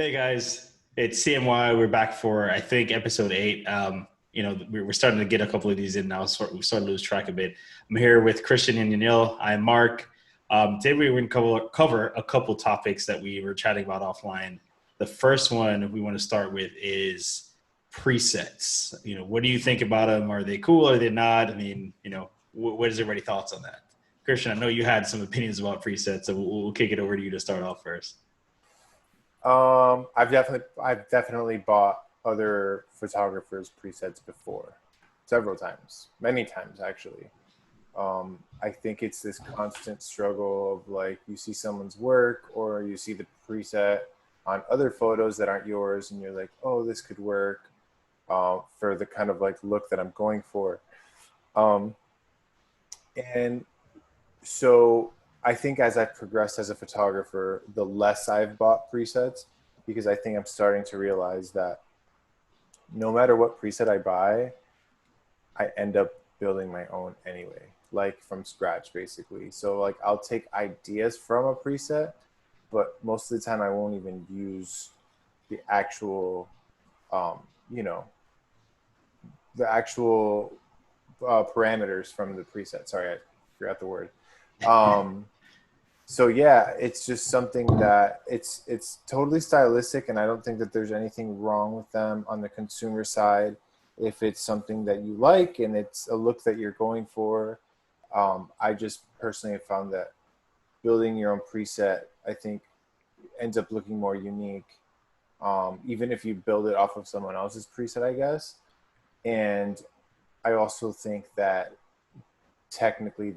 Hey guys, it's CMY. We're back for I think episode 8. We're starting to get a couple of these in now. So we started to lose track a bit. I'm here with Christian and Yanil. I'm Mark. Today we're going to cover a couple topics that we were chatting about offline. The first one we want to start with is presets. What do you think about them? Are they cool? Are they not? What is everybody's thoughts on that? Christian, I know you had some opinions about presets, so we'll kick it over to you to start off first. I've definitely bought other photographers' presets before, several times, many times actually. I think it's this constant struggle of like you see someone's work or you see the preset on other photos that aren't yours, and you're like, oh, this could work for the kind of like look that I'm going for. Um, and so I think as I've progressed as a photographer, the less I've bought presets, because I think I'm starting to realize that no matter what preset I buy, I end up building my own anyway, like from scratch basically. So like I'll take ideas from a preset, but most of the time I won't even use the actual, um, you know, the actual parameters from the preset. Sorry, I forgot the word. Um, so yeah, it's just something that it's totally stylistic, and I don't think that there's anything wrong with them on the consumer side. If it's something that you like and it's a look that you're going for, I just personally have found that building your own preset, I think, ends up looking more unique, even if you build it off of someone else's preset, I guess. And I also think that technically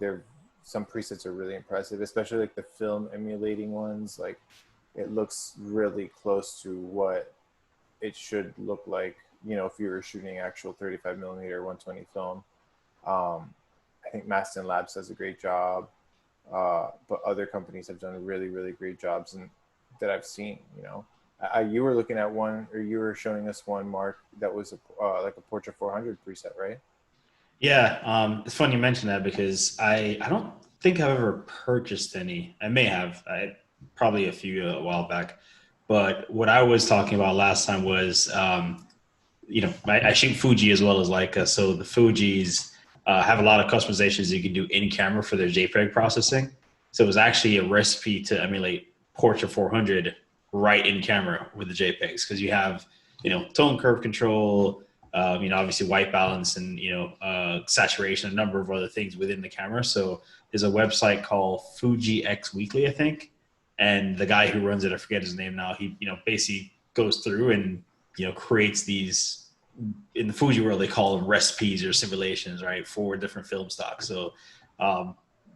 some presets are really impressive, especially like the film emulating ones. Like it looks really close to what it should look like, if you were shooting actual 35 millimeter 120 film. I think Maston Labs does a great job, but other companies have done really, really great jobs and that I've seen. You were looking at one, or you were showing us one, Mark, that was like a Portra 400 preset, right? Yeah, it's funny you mention that because I don't think I've ever purchased any. I may have, probably a few a while back. But what I was talking about last time was, I shoot Fuji as well as Leica. So the Fujis have a lot of customizations you can do in camera for their JPEG processing. So it was actually a recipe to emulate Portra 400 right in camera with the JPEGs because you have, tone curve control, obviously white balance and, saturation, a number of other things within the camera. So there's a website called Fuji X Weekly, I think. And the guy who runs it, I forget his name now, he, basically goes through and, creates these, in the Fuji world, they call them recipes or simulations, right, for different film stocks. So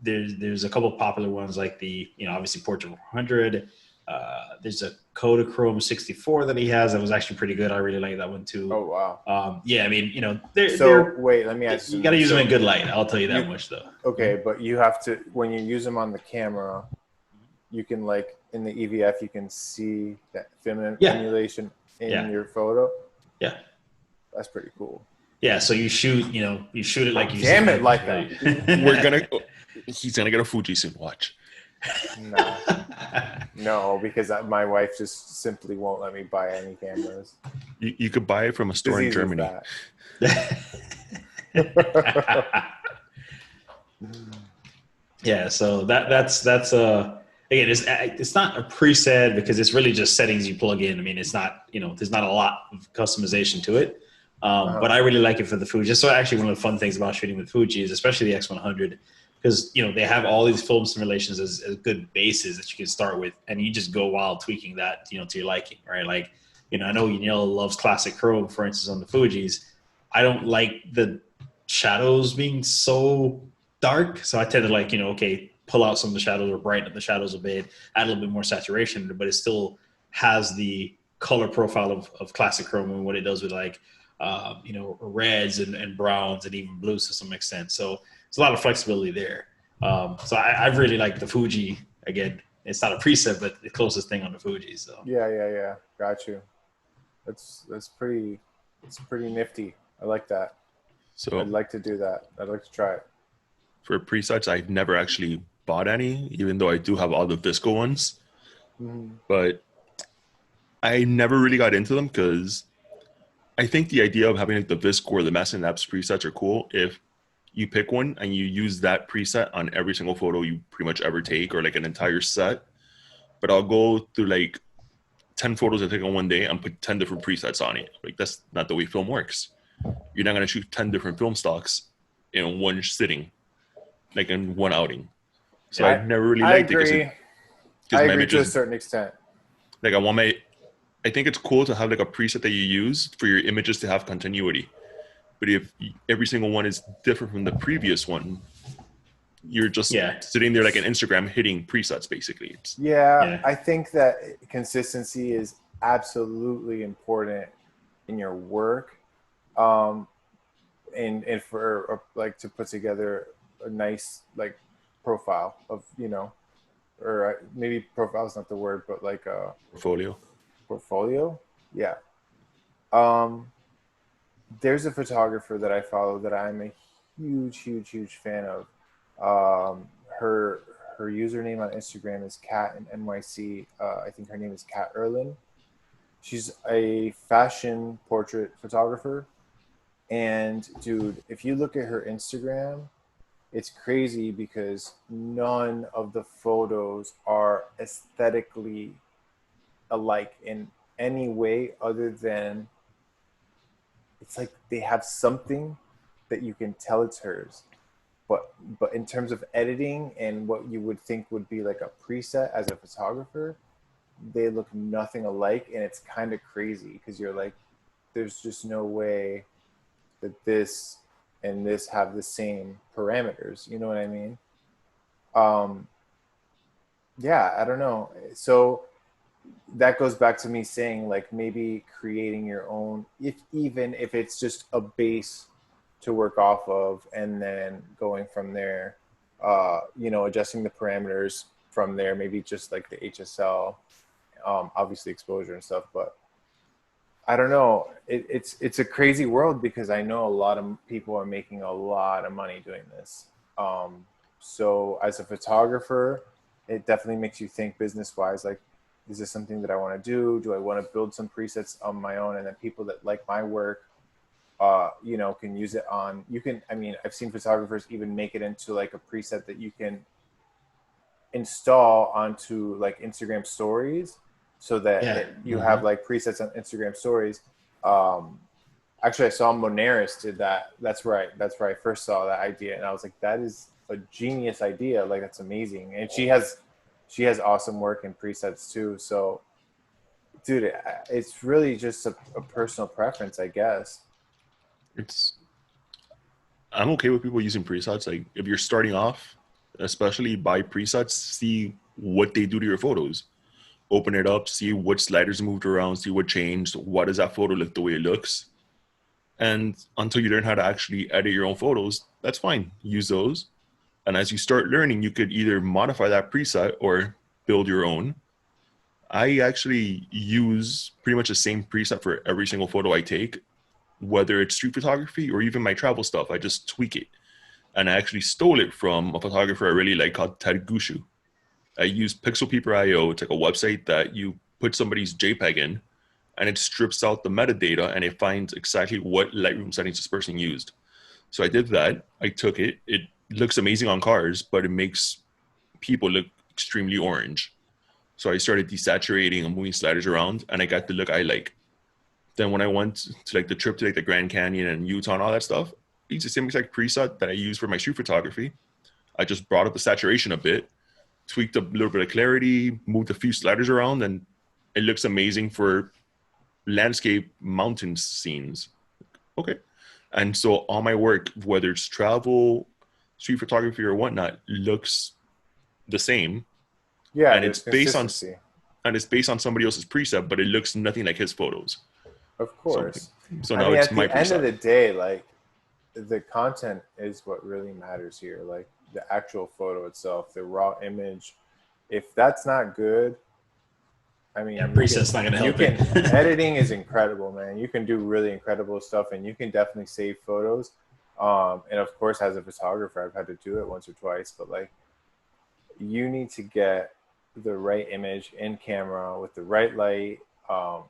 there's a couple of popular ones like the, obviously Portrait 100. There's a Kodachrome 64 that he has that was actually pretty good. I really like that one too. Oh wow. Yeah, I mean, So wait, let me ask you you got to something. use them So in good light. I'll tell you that you much though. okay, but you have to, when you use them on the camera, you can, like, in the EVF, you can see that film Yeah, emulation in yeah, your photo. yeah, That's pretty cool. yeah. So you shoot it like you see Damn it, like that. We're gonna. He's gonna get a Fuji soon. Watch. Nah, no, because my wife just simply won't let me buy any cameras. You could buy it from a It's store as in easy as Germany. that. Yeah, so that's again, it's not a preset because it's really just settings you plug in. I mean, it's not, there's not a lot of customization to it. But I really like it for the Fuji. So actually one of the fun things about shooting with Fuji is especially the X100 because, they have all these film simulations as good bases that you can start with, and you just go wild tweaking that, to your liking, right? Like, I know Yanil loves classic chrome, for instance, on the Fujis. I don't like the shadows being so dark. So I tend to like, okay, pull out some of the shadows or brighten up the shadows a bit, add a little bit more saturation, but it still has the color profile of classic chrome and what it does with like, reds and browns and even blues to some extent. So there's a lot of flexibility there. So I really like the Fuji. Again, it's not a preset, but the closest thing on the Fuji. So Yeah. Got you. That's pretty. It's pretty nifty. I like that. So I'd like to do that. I'd like to try it. for presets, I've never actually bought any, even though I do have all the Visco ones. Mm-hmm. But I never really got into them because I think the idea of having like the Visc or the Master Apps presets are cool if you pick one and you use that preset on every single photo you pretty much ever take or like an entire set. But I'll go through like 10 photos I take on one day and put 10 different presets on it. Like that's not the way film works. You're not going to shoot 10 different film stocks in one sitting, like in one outing. So Yeah. I've never really I liked it agree. because I my agree to a images, certain extent. like I want my, I think it's cool to have like a preset that you use for your images to have continuity. But if every single one is different from the previous one, you're just Yeah. sitting there like an Instagram hitting presets basically. It's, Yeah, Yeah. I think that consistency is absolutely important in your work. Um, and for like to put together a nice like profile of or maybe profile is not the word, but like a portfolio. portfolio. Yeah. Um, there's a photographer that I follow that I'm a huge fan of. Her username on Instagram is Cat and NYC. I think her name is Kat Erlin. She's a fashion portrait photographer. And dude, if you look at her Instagram, it's crazy because none of the photos are aesthetically alike in any way other than it's like they have something that you can tell it's hers. But in terms of editing and what you would think would be like a preset as a photographer, they look nothing alike, and it's kind of crazy because you're like, there's just no way that this and this have the same parameters. You know what I mean? Um, yeah, I don't know. So that goes back to me saying like maybe creating your own, if even if it's just a base to work off of, and then going from there. Adjusting the parameters from there, maybe just like the HSL, obviously exposure and stuff, but I don't know. It's a crazy world because I know a lot of people are making a lot of money doing this. So as a photographer, it definitely makes you think business wise. Like, is this something that I want to do? Do I want to build some presets on my own, and then people that like my work, can use it on? You can. I mean, I've seen photographers even make it into like a preset that you can install onto like Instagram stories so that Yeah. you have like presets on Instagram stories. Um, Actually, I saw Monaris did that. That's where I first saw that idea, and I was like, that is a genius idea. Like that's amazing. And she has awesome work in presets too. So, dude, it's really just a personal preference, I guess. It's I'm okay with people using presets. Like if you're starting off, especially buy presets, see what they do to your photos. Open it up, see what sliders moved around, see what changed. Why does that photo look the way it looks? And until you learn how to actually edit your own photos, that's fine. Use those. And as you start learning, you could either modify that preset or build your own. I actually use pretty much the same preset for every single photo I take, whether it's street photography or even my travel stuff. I just tweak it. And I actually stole it from a photographer I really like called Ted Gushu. I use Pixelpeeper.io. It's like a website that you put somebody's JPEG in, and it strips out the metadata and it finds exactly what Lightroom settings this person used. So I did that. I took it. It looks amazing on cars, but it makes people look extremely orange. So I started desaturating and moving sliders around, and I got the look I like. Then when I went to like the trip to like the Grand Canyon and Utah and all that stuff, it's the same exact preset that I use for my street photography. I just brought up the saturation a bit, tweaked a little bit of clarity, moved a few sliders around, and it looks amazing for landscape mountain scenes. Okay. And so all my work, whether it's travel, street photography, or whatnot, looks the same, Yeah, and there's it's based on consistency, somebody else's preset, but it looks nothing like his photos. of So course. so I now mean, it's at my the end of preset. the day, like the content is what really matters here. Like the actual photo itself, the raw image. If that's not good, I Yeah. mean, you can Preset's not going to you help can it. editing is incredible, man. You can do really incredible stuff, and you can definitely save photos. And of course, as a photographer, I've had to do it once or twice, but like you need to get the right image in camera with the right light,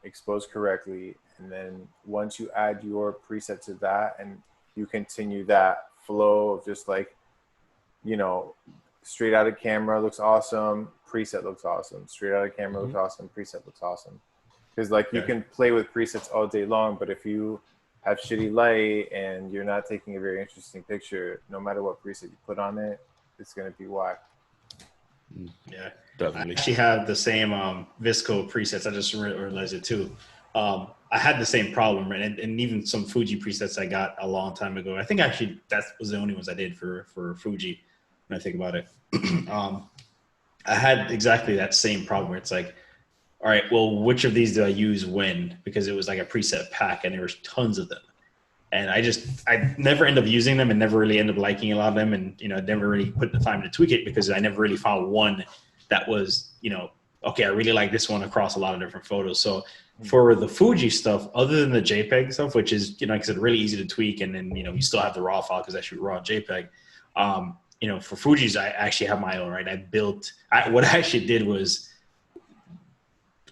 exposed correctly, and then once you add your preset to that, and you continue that flow of just like, you know, straight out of camera looks awesome, preset looks awesome, straight out of camera looks awesome, preset looks awesome. Because like you can play with presets all day long, but if you have shitty light and you're not taking a very interesting picture, no matter what preset you put on it, it's going to be whack. Yeah, Definitely. I actually have the same Visco presets. I just realized it too. I had the same problem, right? And even some Fuji presets I got a long time ago. I think actually that was the only ones I did for Fuji. When I think about it, I had exactly that same problem where it's like, all right, well, which of these do I use when? Because it was like a preset pack and there was tons of them. And I never end up using them and never really end up liking a lot of them. And, you know, I never really put the time to tweak it because I never really found one that was, you know, okay, I really like this one across a lot of different photos. So for the Fuji stuff, other than the JPEG stuff, which is, you know, like I said, really easy to tweak. And then, you know, you still have the raw file because I shoot raw JPEG. You know, for Fuji's, I actually have my own, right? What I actually did was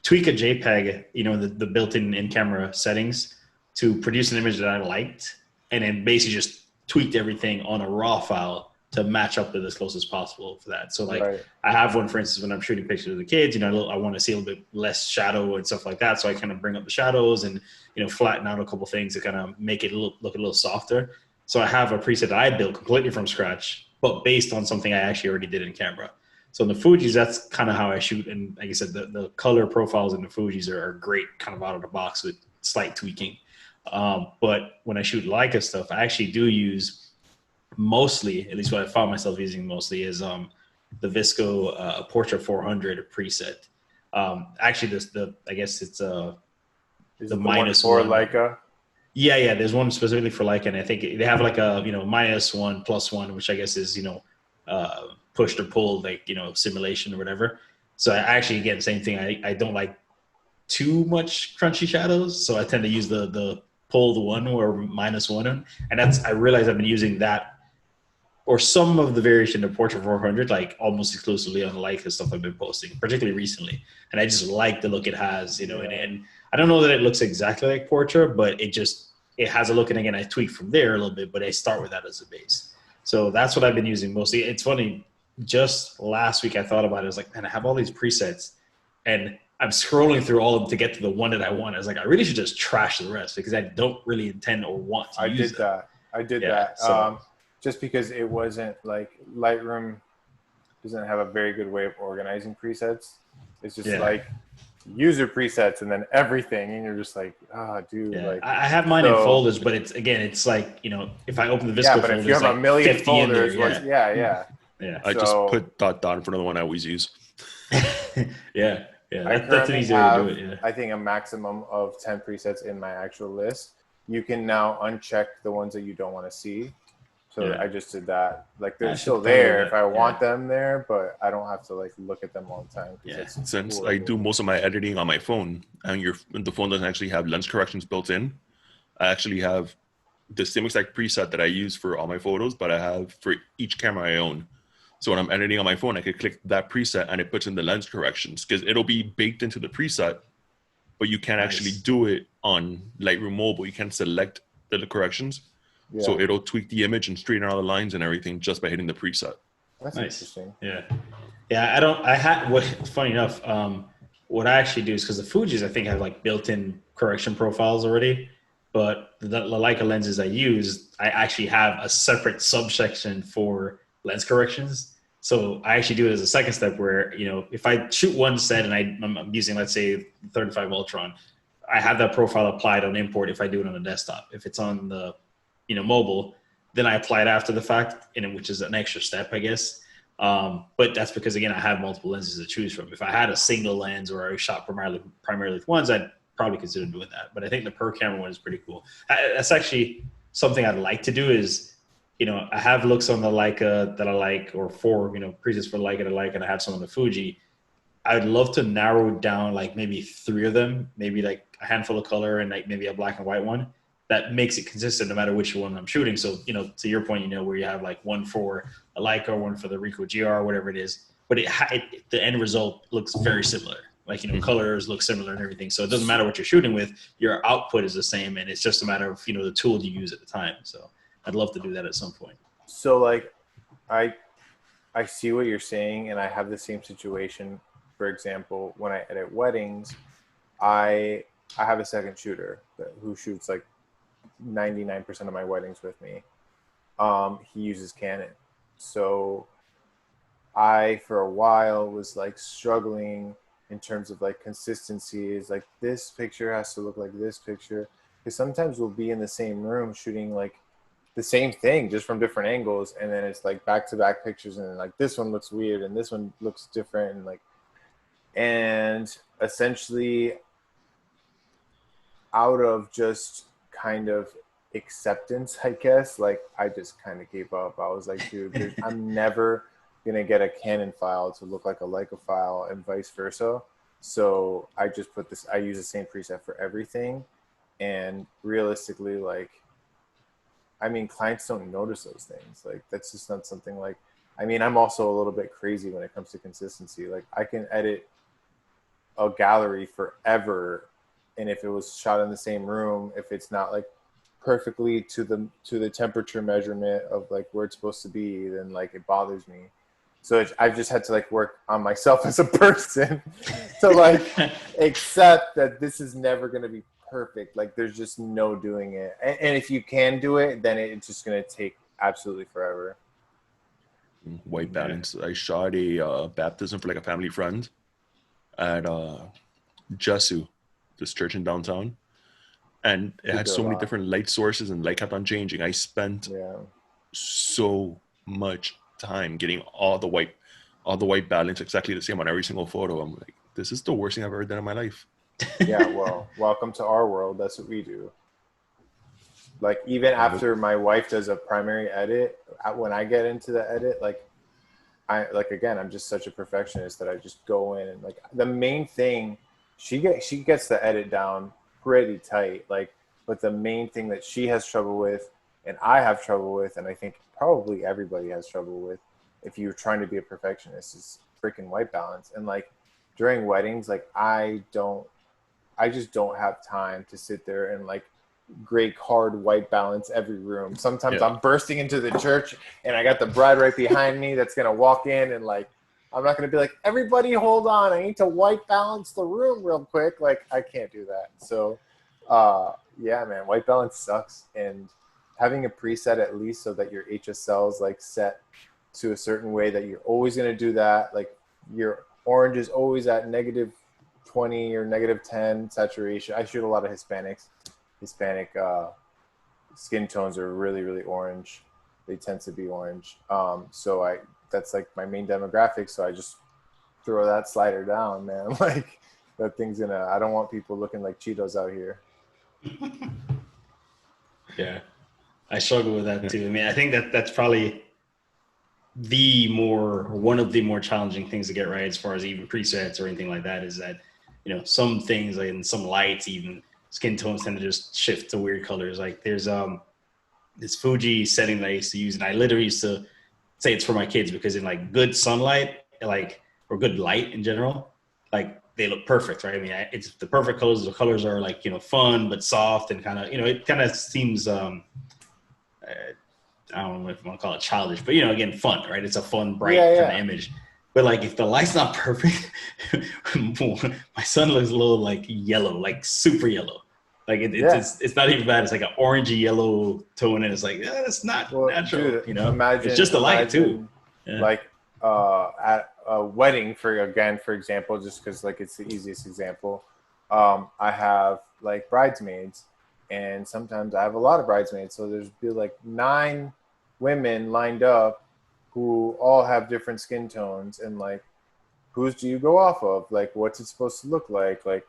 tweak a JPEG, you know, the built-in in-camera settings to produce an image that I liked, and then basically just tweaked everything on a raw file to match up with as close as possible for that. So like I have one, for instance, when I'm shooting pictures of the kids, you know, I want to see a little bit less shadow and stuff like that. So I kind of bring up the shadows and, you know, flatten out a couple things to kind of make it look a little softer. So I have a preset that I built completely from scratch, but based on something I actually already did in camera. So in the Fujis, that's kind of how I shoot. And like I said, the color profiles in the Fujis are great kind of out of the box with slight tweaking. But when I shoot Leica stuff, I actually do use mostly, at least what I found myself using mostly, is the Visco Portrait 400 preset. Actually, I guess it's the minus one. Leica? Yeah. There's one specifically for Leica, and I think they have like a, you know, -1, +1, which I guess is, you know, pushed or pulled, like, you know, simulation or whatever. So I actually, again, same thing. I don't like too much crunchy shadows, so I tend to use the pulled one or -1, and I realize I've been using that or some of the variation of Portrait 400 like almost exclusively on Leica stuff I've been posting, particularly recently, and I just like the look it has, you know, and I don't know that it looks exactly like Portrait, but it has a look, and again, I tweak from there a little bit, but I start with that as a base. So that's what I've been using mostly. It's funny, just last week I thought about it. I was like, man, I have all these presets, and I'm scrolling through all of them to get to the one that I want. I was like, I really should just trash the rest because I don't really intend or want to use them. I did that. So, just because it wasn't like Lightroom doesn't have a very good way of organizing presets. It's just like user presets and then everything, and you're just like, dude. Yeah. Like, I have mine in folders, but it's like, you if I open the Visco but folders, if you have a million folders, yeah. I just put dot in front of the one I always use. Yeah, that's an easy way to do it. Yeah. I think a maximum of 10 presets in my actual list. You can now uncheck the ones that you don't want to see. So I just did that. Like they're still there if I want them there, but I don't have to like look at them all the time. Yeah. Since I do most of my editing on my phone, and the phone doesn't actually have lens corrections built in, I actually have the same exact preset that I use for all my photos, but I have for each camera I own. So when I'm editing on my phone, I could click that preset and it puts in the lens corrections because it'll be baked into the preset, but you can't actually do it on Lightroom Mobile. You can't select the corrections. Yeah. So it'll tweak the image and straighten out the lines and everything just by hitting the preset. That's interesting. Yeah. Funny enough, what I actually do is because the Fujis, I think, have like built-in correction profiles already. But the Leica lenses I use, I actually have a separate subsection for lens corrections. So I actually do it as a second step where, if I shoot one set and I'm using, let's say, 35 Ultron, I have that profile applied on import if I do it on the desktop. If it's on the, mobile, then I apply it after the fact, which is an extra step, I guess. But that's because, again, I have multiple lenses to choose from. If I had a single lens or I shot primarily with ones, I'd probably consider doing that. But I think the per camera one is pretty cool. That's actually something I'd like to do is, I have looks on the Leica that I like, or presets for Leica that I like, and I have some on the Fuji. I'd love to narrow down like maybe 3 of them, maybe like a handful of color and like maybe a black and white one that makes it consistent no matter which one I'm shooting. So, to your point, where you have like one for a Leica, one for the Ricoh GR, whatever it is, but the end result looks very similar. Like, colors look similar and everything. So it doesn't matter what you're shooting with, your output is the same, and it's just a matter of, the tool you use at the time. So I'd love to do that at some point. So like, I see what you're saying, and I have the same situation. For example, when I edit weddings, I have a second shooter who shoots like 99% of my weddings with me. He uses Canon, so I for a while was like struggling in terms of like consistency. Is like this picture has to look like this picture, because sometimes we'll be in the same room shooting like the same thing just from different angles, and then it's like back to back pictures, and like this one looks weird and this one looks different, and essentially out of just kind of acceptance, I guess, like I just kind of gave up. I was like, dude, I'm never gonna get a Canon file to look like a Leica file and vice versa. So I just I use the same preset for everything. And realistically, like, I mean, clients don't notice those things. Like, that's just not something like, I mean, I'm also a little bit crazy when it comes to consistency. Like, I can edit a gallery forever, and if it was shot in the same room, if it's not like perfectly to the temperature measurement of like where it's supposed to be, then like it bothers me. So I've just had to like work on myself as a person to like accept that this is never going to be perfect. Like, there's just no doing it. And if you can do it, then it's just going to take absolutely forever. White balance. I shot a baptism for like a family friend at Jesu, this church in downtown. And it had so many different light sources, and light kept on changing. I spent so much time getting all the white balance exactly the same on every single photo. I'm like, this is the worst thing I've ever done in my life. Yeah, well, welcome to our world. That's what we do. Like, even after my wife does a primary edit, when I get into the edit, again, I'm just such a perfectionist that I just go in and like the main thing, she gets the edit down pretty tight. Like, but the main thing that she has trouble with, and I have trouble with, and I think probably everybody has trouble with, if you're trying to be a perfectionist, is freaking white balance. And like during weddings, like I just don't have time to sit there and like great hard white balance every room. Sometimes I'm bursting into the church and I got the bride right behind me that's gonna walk in, and like I'm not gonna be like, everybody hold on, I need to white balance the room real quick. Like, I can't do that. So yeah, man, white balance sucks. And having a preset at least so that your HSL is like set to a certain way that you're always gonna do that. Like, your orange is always at -20 or -10 saturation. I shoot a lot of Hispanic skin tones are really, really orange. They tend to be orange. So that's like my main demographic. So I just throw that slider down, man. Like, that thing's I don't want people looking like Cheetos out here. Yeah, I struggle with that too. I mean, I think that's probably one of the more challenging things to get right, as far as even presets or anything like that, is that, some things, like in some lights, even skin tones tend to just shift to weird colors. Like, there's this Fuji setting that I used to use, and I literally used to say it's for my kids, because in like good sunlight, like, or good light in general, like they look perfect, right? I mean, it's the perfect colors. The colors are like, fun but soft, and kind of, it kind of seems I don't know if you want to call it childish, but again, fun, right? It's a fun, bright kind of image. But like, if the light's not perfect, my son looks a little like yellow, like super yellow. Like it's not even bad. It's like an orangey yellow tone, and it's like, that's not natural. Dude, imagine, it's just the light too. Yeah. Like at a wedding, for example, just because like it's the easiest example. I have like bridesmaids, and sometimes I have a lot of bridesmaids. So there's be like 9 women lined up who all have different skin tones, and like, whose do you go off of? Like, what's it supposed to look like? Like,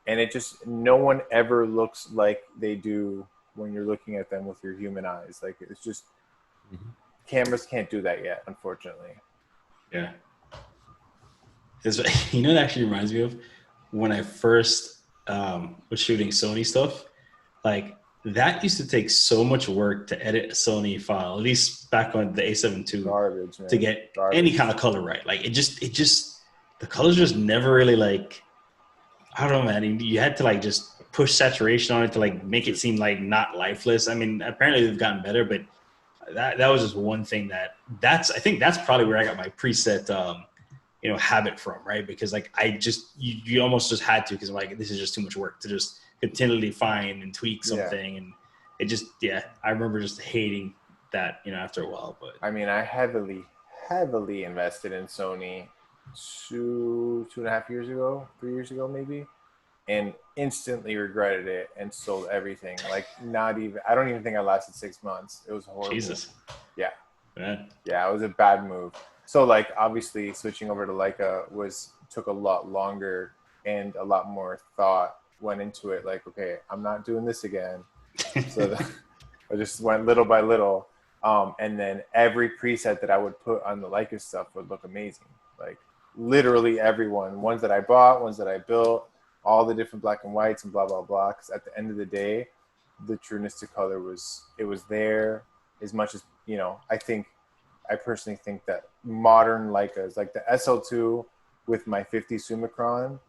and it just, no one ever looks like they do when you're looking at them with your human eyes. Like, it's just, cameras can't do that yet, unfortunately. Yeah. Because, it actually reminds me of when I first was shooting Sony stuff. Like, that used to take so much work to edit a Sony file, at least back on the A7 II, to get any kind of color right. Like, it just, the colors just never really like I don't know, man. You had to like just push saturation on it to like make it seem like not lifeless. I mean, apparently they've gotten better, but that was just one thing I think that's probably where I got my preset habit from, right? Because like I just you almost just had to, because I'm like, this is just too much work to just continually find and tweak Yeah. something, and it just I remember just hating that after a while. But I mean, I heavily invested in Sony 2.5 years ago, 3 years ago maybe, and instantly regretted it and sold everything. Like, I don't even think I lasted 6 months. It was horrible. Jesus, Yeah. man. Yeah, it was a bad move. So like obviously switching over to Leica took a lot longer, and a lot more thought went into it. Like, okay, I'm not doing this again. So I just went little by little. And then every preset that I would put on the Leica stuff would look amazing. Like literally everyone, ones that I bought, ones that I built, all the different black and whites and blah, blah, blah. Because at the end of the day, the trueness to color was there as much as, I personally think that modern Leicas, like the SL2 with my 50 Summicron,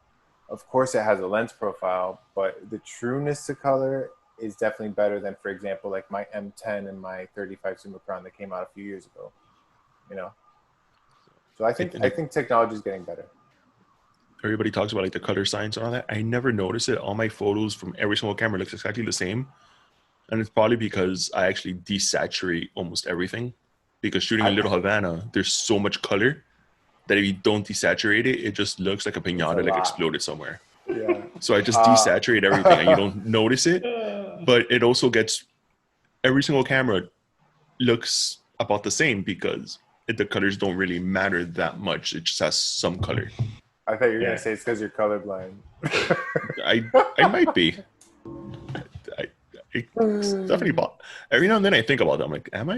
of course it has a lens profile, but the trueness to color is definitely better than, for example, like my M10 and my 35 Summicron that came out a few years ago. So I think technology is getting better. Everybody talks about like the color science and all that. I never notice it. All my photos from every single camera looks exactly the same, and it's probably because I actually desaturate almost everything. Because shooting in Little Havana, there's so much color that if you don't desaturate it, it just looks like a pinata like exploded somewhere. Yeah. So I just desaturate everything and you don't notice it. But it also gets, every single camera looks about the same because the colors don't really matter that much. It just has some color. I thought you were going to say it's because you're colorblind. I might be. It's definitely, every now and then I think about that. I'm like, am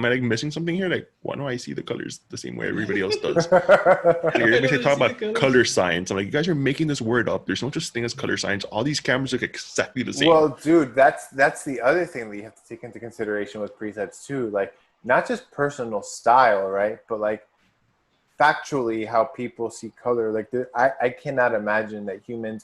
I like missing something here? Like, why don't I see the colors the same way everybody else does? They talk about color science. I'm like, you guys are making this word up. There's no such thing as color science. All these cameras look exactly the same. Well, dude, that's the other thing that you have to take into consideration with presets too. Like, not just personal style, right? But like factually how people see color. Like, I cannot imagine that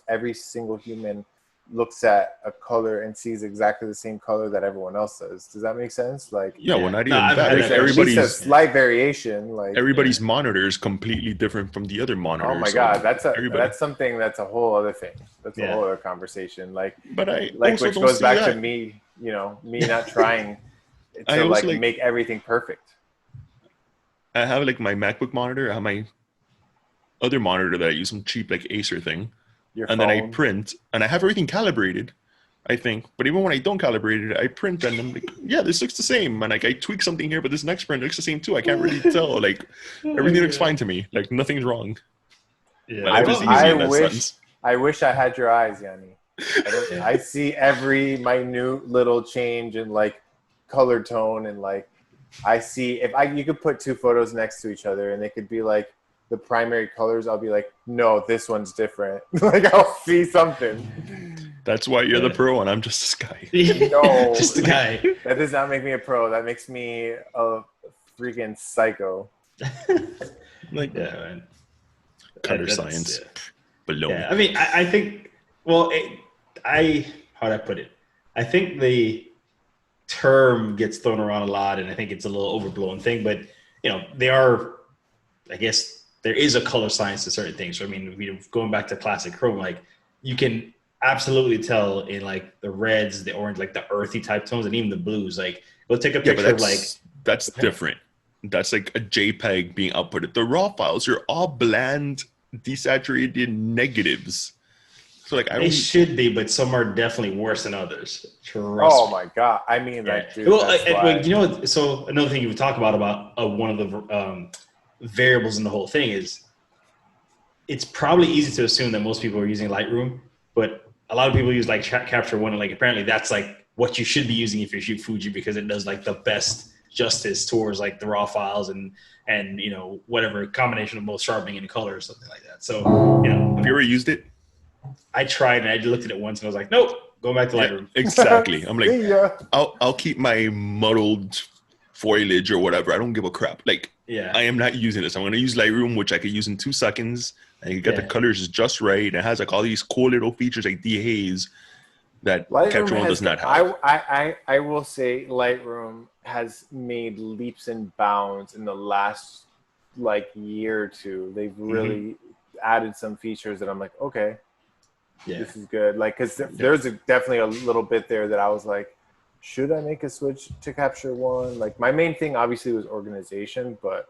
every single human looks at a color and sees exactly the same color that everyone else does. Does that make sense? Like, well, not even that. Like, everybody's a slight variation. Like, everybody's monitor is completely different from the other monitor. Oh my god, that's something that's a whole other thing. That's a whole other conversation. Like, which goes back to me, me not trying to make everything perfect. I have like my MacBook monitor. I have my other monitor that I use, some cheap like Acer thing. Then I print, and I have everything calibrated, I think. But even when I don't calibrate it, I print, and I'm like, yeah, this looks the same. And like, I tweak something here, but this next print looks the same too. I can't really tell. Like, everything looks fine to me. Like, nothing's wrong. Yeah. I wish I had your eyes, Yani. I see every minute little change in like color tone, and like I see you could put two photos next to each other, and they could be like the primary colors. I'll be like, no, this one's different. Like, I'll see something. That's why you're the pro and I'm just this guy. No, just the guy. That does not make me a pro. That makes me a freaking psycho. Like, yeah, man. Color science. Below. Yeah, I mean, I think, well, how'd I put it? I think the term gets thrown around a lot, and I think it's a little overblown thing, but, they are, I guess, there is a color science to certain things. So, I mean, going back to classic chrome, like, you can absolutely tell in like the reds, the orange, like the earthy type tones, and even the blues. Like, we'll take a picture of like that's different. That's like a JPEG being outputted. The raw files are all bland, desaturated negatives. So like, they should be, but some are definitely worse than others. Trust me. My god! I mean, like, dude, well, so another thing you would talk about one of the variables in the whole thing is it's probably easy to assume that most people are using Lightroom, but a lot of people use like Capture One, and like apparently that's like what you should be using if you shoot Fuji, because it does like the best justice towards like the raw files and whatever combination of both sharpening and color or something like that. So have you ever used it? I tried, and I looked at it once and I was like, nope, go back to Lightroom. Yeah, exactly. I'm like, I'll keep my muddled foliage or whatever. I don't give a crap. Like, I am not using this. I'm going to use Lightroom, which I could use in 2 seconds and you get the colors just right. And it has like all these cool little features like dehaze that Lightroom Capture One does has, not have. I will say Lightroom has made leaps and bounds in the last like year or two. They've really added some features that I'm like, okay, this is good. Like, because there's definitely a little bit there that I was like, should I make a switch to Capture One? Like, my main thing obviously was organization, but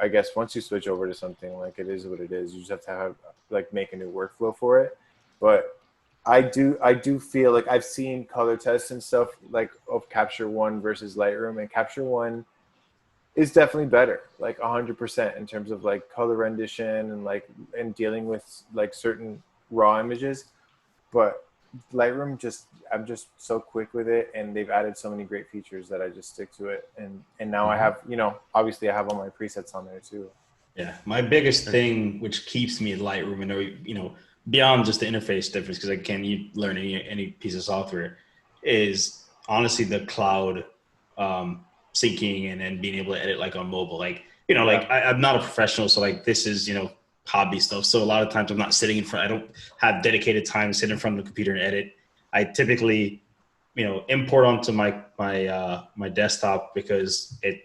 I guess once you switch over to something, like, it is what it is. You just have to have like make a new workflow for it. But I do feel like I've seen color tests and stuff like of Capture One versus Lightroom, and Capture One is definitely better, like 100% in terms of like color rendition and like and dealing with like certain raw images. But Lightroom just I'm just so quick with it, and they've added so many great features that I just stick to it. And now I have, obviously I have all my presets on there too. Yeah, my biggest thing, which keeps me in Lightroom, and beyond just the interface difference, because again, you learn any piece of software, is honestly the cloud syncing and then being able to edit like on mobile. Like like I'm not a professional, so like this is hobby stuff. So a lot of times I'm not sitting in front. I don't have dedicated time to sit in front of the computer and edit. I typically import onto my desktop because it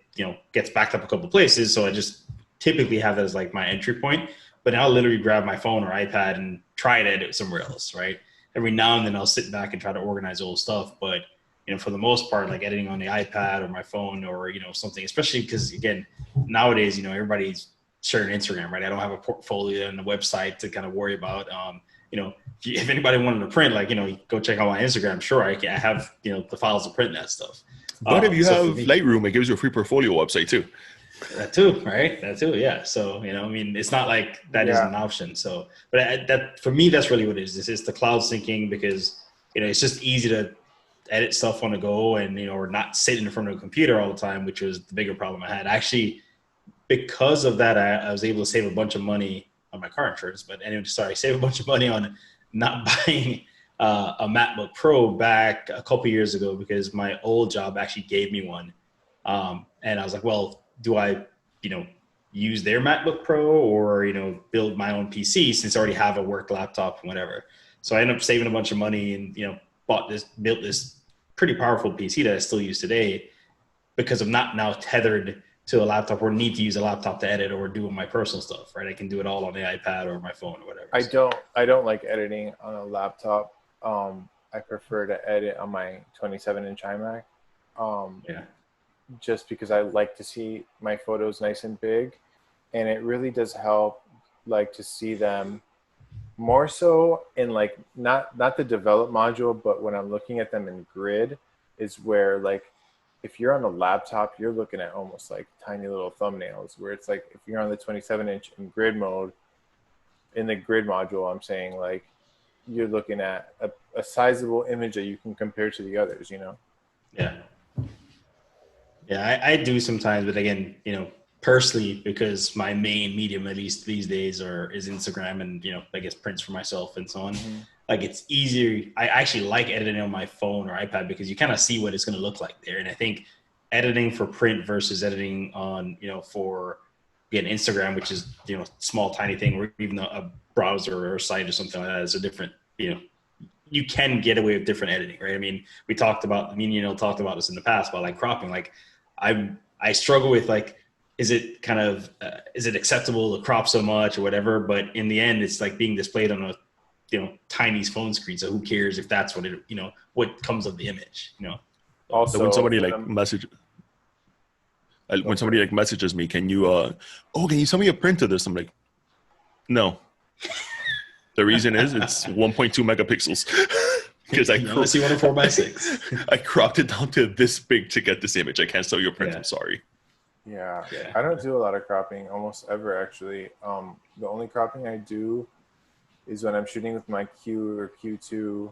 gets backed up a couple places. So I just typically have that as like my entry point. But I'll literally grab my phone or iPad and try to edit somewhere else, right? Every now and then I'll sit back and try to organize old stuff. But for the most part, like editing on the iPad or my phone or something, especially because again, nowadays, everybody's sharing Instagram, right? I don't have a portfolio and a website to kind of worry about. If anybody wanted to print, like, go check out my Instagram. Sure, I have, the files to print that stuff. But if you So have Lightroom, it gives you a free portfolio website too. That too, right? That too, yeah. So, it's not like that isn't an option. So, but that for me, that's really what it is. This is the cloud syncing because, it's just easy to edit stuff on the go and, or not sitting in front of a computer all the time, which was the bigger problem I had. Actually, because of that, I was able to save a bunch of money on my car insurance. But anyway, save a bunch of money on not buying a MacBook Pro back a couple years ago because my old job actually gave me one. And I was like, well, do I, use their MacBook Pro or, build my own PC since I already have a work laptop and whatever. So I ended up saving a bunch of money and, built this pretty powerful PC that I still use today because I'm not now tethered to a laptop or need to use a laptop to edit or do my personal stuff, right? I can do it all on the iPad or my phone or whatever. I don't like editing on a laptop. I prefer to edit on my 27-inch iMac. Just because I like to see my photos nice and big, and it really does help like to see them more so in like not the develop module, but when I'm looking at them in grid is where like if you're on a laptop, you're looking at almost like tiny little thumbnails where it's like if you're on the 27-inch in grid mode in the grid module, I'm saying like you're looking at a sizable image that you can compare to the others, Yeah. Yeah, I do sometimes, but again, personally, because my main medium, at least these days, is Instagram and, I guess prints for myself and so on. Mm-hmm. Like it's easier. I actually like editing on my phone or iPad because you kind of see what it's going to look like there. And I think editing for print versus editing on, for again, Instagram, which is, small, tiny thing, or even a browser or site or something like that is a different, you can get away with different editing, right? I mean, talked about this in the past about like cropping. Like I struggle with like, is it acceptable to crop so much or whatever? But in the end, it's like being displayed on a, tiny phone screen. So who cares if that's what what comes of the image, Also, so when somebody messages me, can you send me a print of this? I'm like, no. The reason is it's 1.2 megapixels because I see 104x6. I cropped it down to this big to get this image. I can't sell you a print. Yeah. I'm sorry. Yeah, I don't do a lot of cropping almost ever actually. The only cropping I do is when I'm shooting with my Q or Q2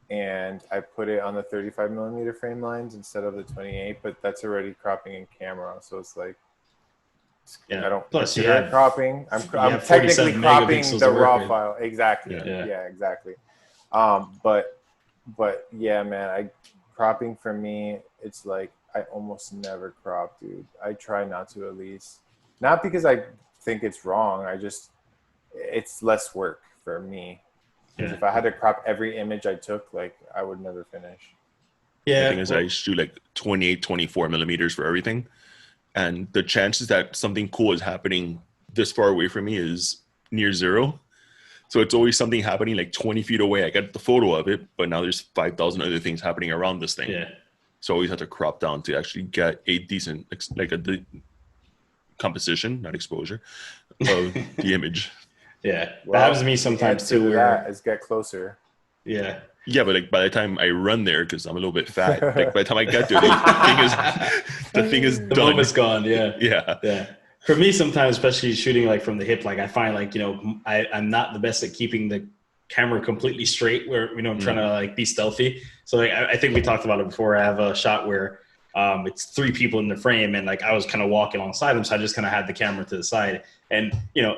and I put it on the 35 millimeter frame lines instead of the 28, but that's already cropping in camera. So it's like, I don't consider cropping. I'm technically cropping the raw file. Exactly. Yeah, exactly. But yeah, man, cropping for me, it's like, I almost never crop, dude. I try not to, at least. Not because I think it's wrong. it's less work for me. Because Yeah. if I had to crop every image I took, like I would never finish. The thing Yeah. is, I Well, shoot like 28, 24 millimeters for everything. And the chances that something cool is happening this far away from me is near zero. So it's always something happening like 20 feet away. I get the photo of it, but now there's 5,000 other things happening around this thing. yeah. So I always have to crop down to actually get a decent, like composition, not exposure, of the image. Yeah. That happens to Well, me the sometimes answer too, to that where, is get closer. yeah. Yeah, but like by the time I run there, because I'm a little bit fat, like by the time I get there, the thing is The moment's done. gone. Yeah. Yeah, Yeah. For me, sometimes, especially shooting like from the hip, like I find like, I'm not the best at keeping the camera completely straight where, I'm trying to like be stealthy. So like, I think we talked about it before. I have a shot where it's three people in the frame and like I was kind of walking alongside them. So I just kind of had the camera to the side. And,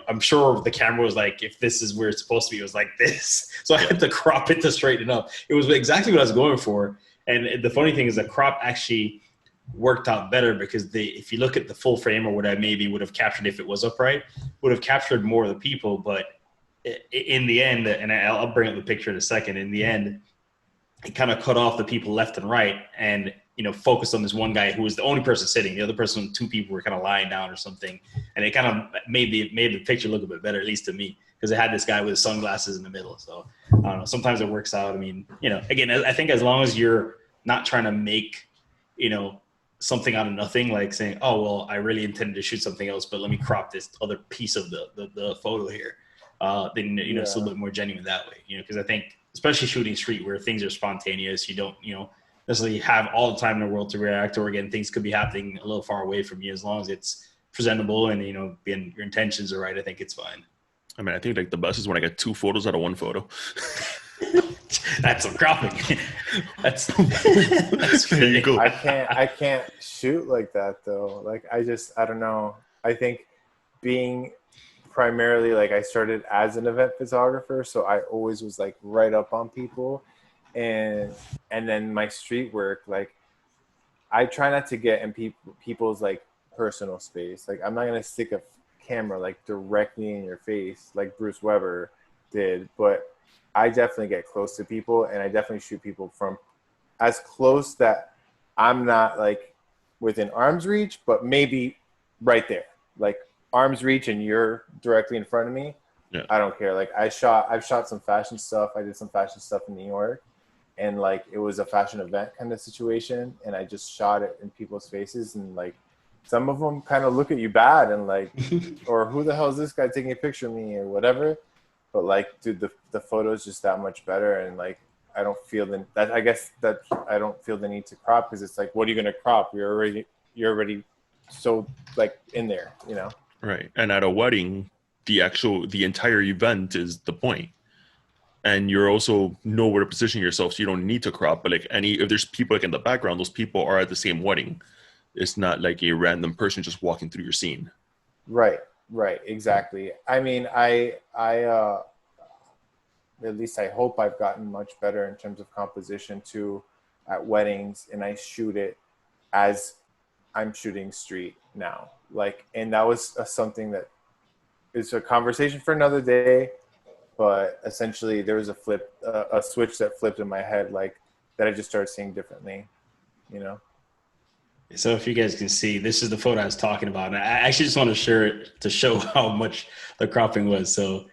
I'm sure the camera was like, if this is where it's supposed to be, it was like this. So I yeah, had to crop it to straighten it up. It was exactly what I was going for. And the funny thing is the crop actually worked out better because if you look at the full frame or what I maybe would have captured if it was upright, would have captured more of the people. But in the end, and I'll bring up the picture in a second, in the end, it kind of cut off the people left and right and, focused on this one guy who was the only person sitting. The other person, two people were kind of lying down or something. And it kind of made the picture look a bit better, at least to me, because it had this guy with sunglasses in the middle. So I don't know. Sometimes it works out. I mean, again, I think as long as you're not trying to make, something out of nothing, like saying, oh, well, I really intended to shoot something else, but let me crop this other piece of the photo here. Then, it's a Yeah. little bit more genuine that way, because I think, especially shooting street where things are spontaneous, you don't, necessarily have all the time in the world to react, or again, things could be happening a little far away from you. As long as it's presentable and, being, your intentions are right, I think it's fine. I mean, I think like the best is when I get two photos out of one photo. That's some cropping. that's There you go. I can't shoot like that though. Like I don't know. I think being primarily like I started as an event photographer, so I always was like right up on people, and then my street work, like I try not to get in people's like personal space. Like I'm not gonna stick a camera like directly in your face like Bruce Weber did, but I definitely get close to people, and I definitely shoot people from as close that I'm not like within arm's reach, but maybe right there, like arm's reach, and you're directly in front of me. Yeah. I don't care. Like I've shot some fashion stuff. I did some fashion stuff in New York, and like it was a fashion event kind of situation, and I just shot it in people's faces, and like some of them kind of look at you bad and like, or who the hell is this guy taking a picture of me or whatever. But like, dude, the photo is just that much better, and like I don't feel that. I guess that I don't feel the need to crop because it's like, what are you gonna crop? You're already so like in there, you know. Right. And at a wedding, the entire event is the point. And you're also know where to position yourself, so you don't need to crop. But like if there's people like in the background, those people are at the same wedding. It's not like a random person just walking through your scene. Right, exactly. I mean, I at least I hope I've gotten much better in terms of composition too at weddings, and I shoot it as I'm shooting street now. Like, and that was something that is a conversation for another day. But essentially, there was a switch that flipped in my head, like that I just started seeing differently, you know. So if you guys can see, this is the photo I was talking about. And I actually just want to share it to show how much the cropping was. So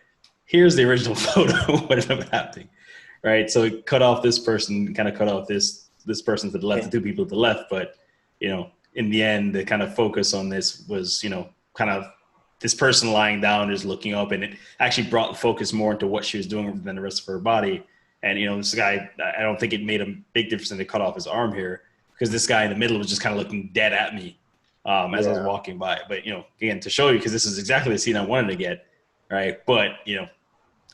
here's the original photo, what ended up happening, right? So it cut off this person, kind of cut off this person to the left, the two people to the left. But, in the end, the kind of focus on this was, kind of this person lying down is looking up, and it actually brought the focus more into what she was doing than the rest of her body. And, this guy, I don't think it made a big difference in to cut off his arm here, because this guy in the middle was just kind of looking dead at me as I was walking by. But, again, to show you, because this is exactly the scene I wanted to get, right? But,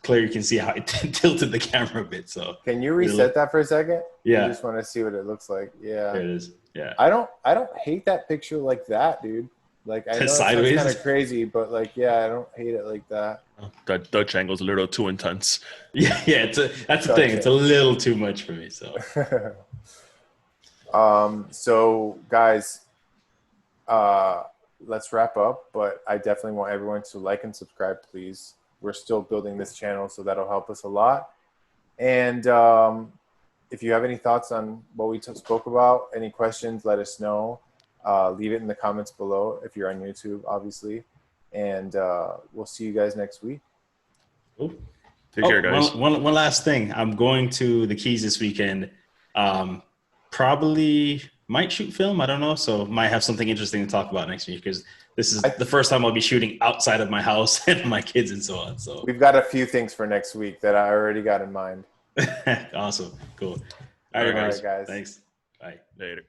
clearly you can see how it tilted the camera a bit. So can you reset that for a second? Yeah. I just want to see what it looks like. Yeah. There it is. Yeah. I don't hate that picture like that, dude. Like I know it sounds kind of crazy, but like, yeah, I don't hate it like that. That Dutch angle's a little too intense. Yeah, that's the thing. It's a little too much for me. So so guys, let's wrap up, but I definitely want everyone to like and subscribe, please. we're still building this channel, so that'll help us a lot. And if you have any thoughts on what we spoke about, any questions, let us know. Leave it in the comments below if you're on YouTube, obviously. And we'll see you guys next week. Cool. Take care, guys. One last thing. I'm going to the Keys this weekend. Probably might shoot film. I don't know. So might have something interesting to talk about next week, because this is the first time I'll be shooting outside of my house and my kids and so on. So we've got a few things for next week that I already got in mind. Awesome. Cool. All right, guys. Thanks. Bye. Later.